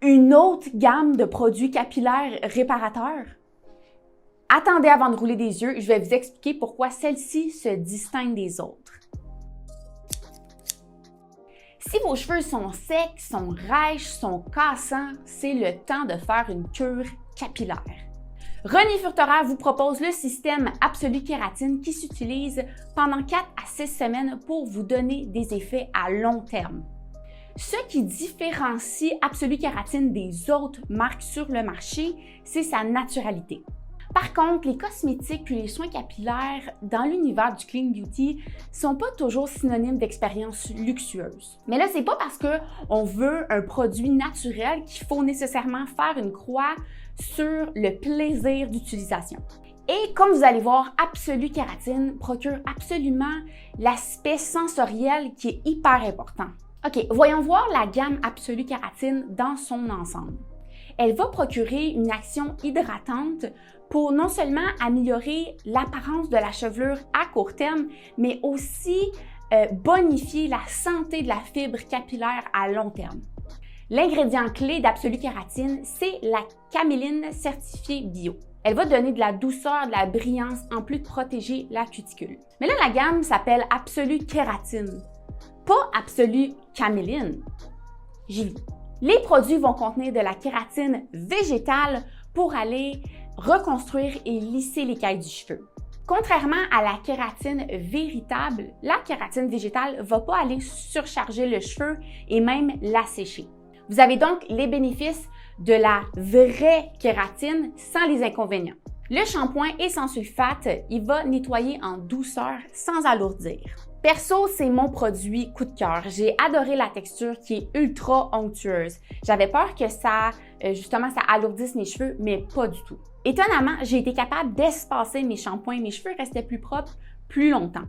Une autre gamme de produits capillaires réparateurs? Attendez avant de rouler des yeux, je vais vous expliquer pourquoi celle-ci se distingue des autres. Si vos cheveux sont secs, sont rêches, sont cassants, c'est le temps de faire une cure capillaire. René Furtera vous propose le système Absolue Kératine qui s'utilise pendant 4 à 6 semaines pour vous donner des effets à long terme. Ce qui différencie Absolue Kératine des autres marques sur le marché, c'est sa naturalité. Par contre, les cosmétiques puis les soins capillaires dans l'univers du clean beauty sont pas toujours synonymes d'expérience luxueuse. Mais là, c'est pas parce qu'on veut un produit naturel qu'il faut nécessairement faire une croix sur le plaisir d'utilisation. Et comme vous allez voir, Absolue Kératine procure absolument l'aspect sensoriel qui est hyper important. OK, voyons voir la gamme Absolue Kératine dans son ensemble. Elle va procurer une action hydratante pour non seulement améliorer l'apparence de la chevelure à court terme, mais aussi bonifier la santé de la fibre capillaire à long terme. L'ingrédient clé d'Absolue Kératine, c'est la caméline certifiée bio. Elle va donner de la douceur, de la brillance, en plus de protéger la cuticule. Mais là, la gamme s'appelle Absolue Kératine, pas Absolue Caméline. J'y viens. Les produits vont contenir de la kératine végétale pour aller reconstruire et lisser l'écaille du cheveu. Contrairement à la kératine véritable, la kératine végétale ne va pas aller surcharger le cheveu et même l'assécher. Vous avez donc les bénéfices de la vraie kératine sans les inconvénients. Le shampoing est sans sulfate, il va nettoyer en douceur sans alourdir. Perso, c'est mon produit coup de cœur. J'ai adoré la texture qui est ultra onctueuse. J'avais peur que ça alourdisse mes cheveux, mais pas du tout. Étonnamment, j'ai été capable d'espacer mes shampoings. Mes cheveux restaient plus propres plus longtemps.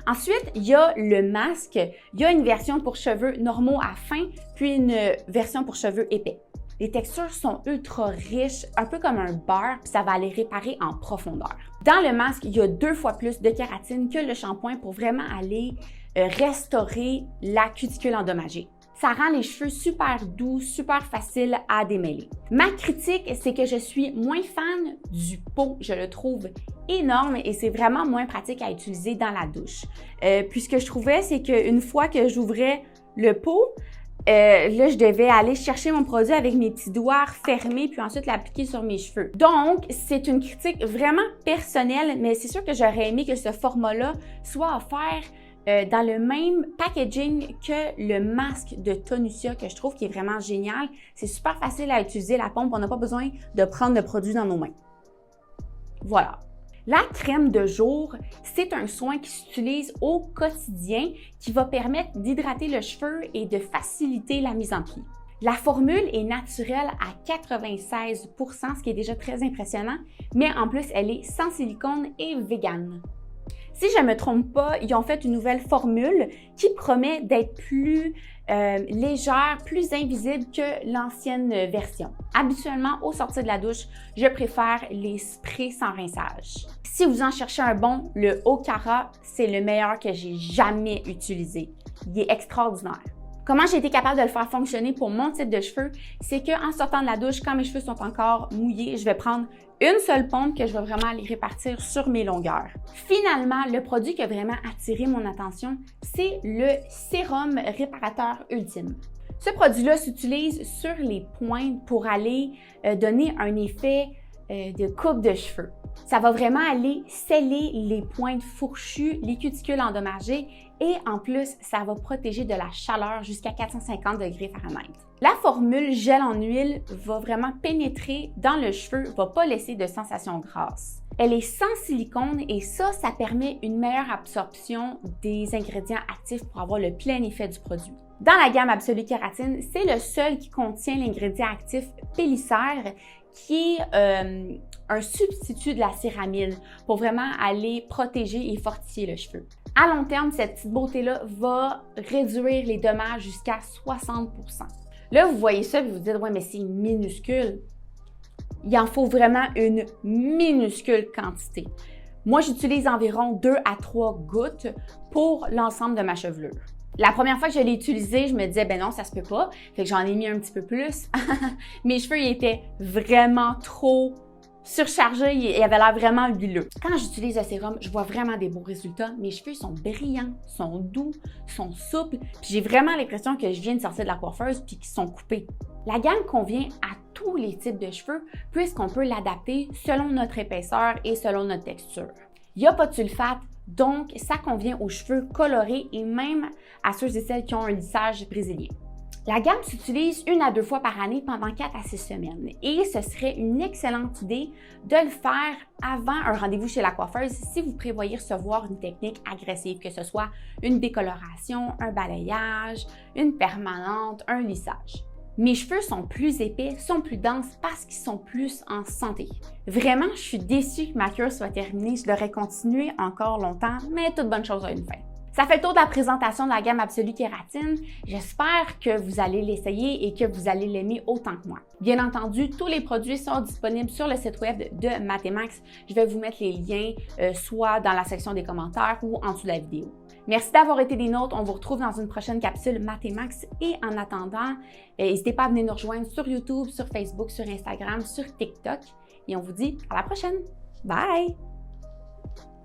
Ensuite, il y a le masque. Il y a une version pour cheveux normaux à fin, puis une version pour cheveux épais. Les textures sont ultra riches, un peu comme un beurre, puis ça va aller réparer en profondeur. Dans le masque, il y a 2 fois plus de kératine que le shampoing pour vraiment aller restaurer la cuticule endommagée. Ça rend les cheveux super doux, super faciles à démêler. Ma critique, c'est que je suis moins fan du pot. Je le trouve énorme et c'est vraiment moins pratique à utiliser dans la douche. Puis ce que je trouvais, c'est qu'une fois que j'ouvrais le pot, là, je devais aller chercher mon produit avec mes petits doigts fermés puis ensuite l'appliquer sur mes cheveux. Donc, c'est une critique vraiment personnelle, mais c'est sûr que j'aurais aimé que ce format-là soit offert dans le même packaging que le masque de Tonusia que je trouve qui est vraiment génial. C'est super facile à utiliser, la pompe, on n'a pas besoin de prendre le produit dans nos mains. Voilà. La crème de jour, c'est un soin qui s'utilise au quotidien qui va permettre d'hydrater le cheveu et de faciliter la mise en pli. La formule est naturelle à 96 %, ce qui est déjà très impressionnant, mais en plus, elle est sans silicone et végane. Si je ne me trompe pas, ils ont fait une nouvelle formule qui promet d'être plus légère, plus invisible que l'ancienne version. Habituellement, au sortir de la douche, je préfère les sprays sans rinçage. Si vous en cherchez un bon, le Ocara, c'est le meilleur que j'ai jamais utilisé. Il est extraordinaire. Comment j'ai été capable de le faire fonctionner pour mon type de cheveux, c'est qu'en sortant de la douche, quand mes cheveux sont encore mouillés, je vais prendre une seule pompe que je vais vraiment aller répartir sur mes longueurs. Finalement, le produit qui a vraiment attiré mon attention, c'est le sérum réparateur ultime. Ce produit-là s'utilise sur les pointes pour aller donner un effet de coupe de cheveux. Ça va vraiment aller sceller les pointes fourchues, les cuticules endommagées et en plus, ça va protéger de la chaleur jusqu'à 450 degrés Fahrenheit. La formule gel en huile va vraiment pénétrer dans le cheveu, va pas laisser de sensation grasse. Elle est sans silicone et ça permet une meilleure absorption des ingrédients actifs pour avoir le plein effet du produit. Dans la gamme Absolue Kératine, c'est le seul qui contient l'ingrédient actif Pélicère qui est un substitut de la céramide pour vraiment aller protéger et fortifier le cheveu. À long terme, cette petite beauté-là va réduire les dommages jusqu'à 60 %. Là, vous voyez ça et vous vous dites « Ouais, mais c'est minuscule ». Il en faut vraiment une minuscule quantité. Moi, j'utilise environ 2 à 3 gouttes pour l'ensemble de ma chevelure. La première fois que je l'ai utilisé, je me disais, ben non, ça se peut pas. Fait que j'en ai mis un petit peu plus. Mes cheveux, ils étaient vraiment trop surchargés. Ils avaient l'air vraiment huileux. Quand j'utilise le sérum, je vois vraiment des beaux résultats. Mes cheveux sont brillants, sont doux, sont souples. Puis j'ai vraiment l'impression que je viens de sortir de la coiffeuse puis qu'ils sont coupés. La gamme convient à tous les types de cheveux puisqu'on peut l'adapter selon notre épaisseur et selon notre texture. Il n'y a pas de sulfate, donc ça convient aux cheveux colorés et même à ceux et celles qui ont un lissage brésilien. La gamme s'utilise 1 à 2 fois par année pendant 4 à 6 semaines et ce serait une excellente idée de le faire avant un rendez-vous chez la coiffeuse si vous prévoyez recevoir une technique agressive, que ce soit une décoloration, un balayage, une permanente, un lissage. Mes cheveux sont plus épais, sont plus denses parce qu'ils sont plus en santé. Vraiment, je suis déçue que ma cure soit terminée. Je l'aurais continué encore longtemps, mais toute bonne chose a une fin. Ça fait le tour de la présentation de la gamme Absolue Kératine. J'espère que vous allez l'essayer et que vous allez l'aimer autant que moi. Bien entendu, tous les produits sont disponibles sur le site web de Matemax. Je vais vous mettre les liens soit dans la section des commentaires ou en dessous de la vidéo. Merci d'avoir été des nôtres. On vous retrouve dans une prochaine capsule Matemax. Et en attendant, n'hésitez pas à venir nous rejoindre sur YouTube, sur Facebook, sur Instagram, sur TikTok. Et on vous dit à la prochaine. Bye!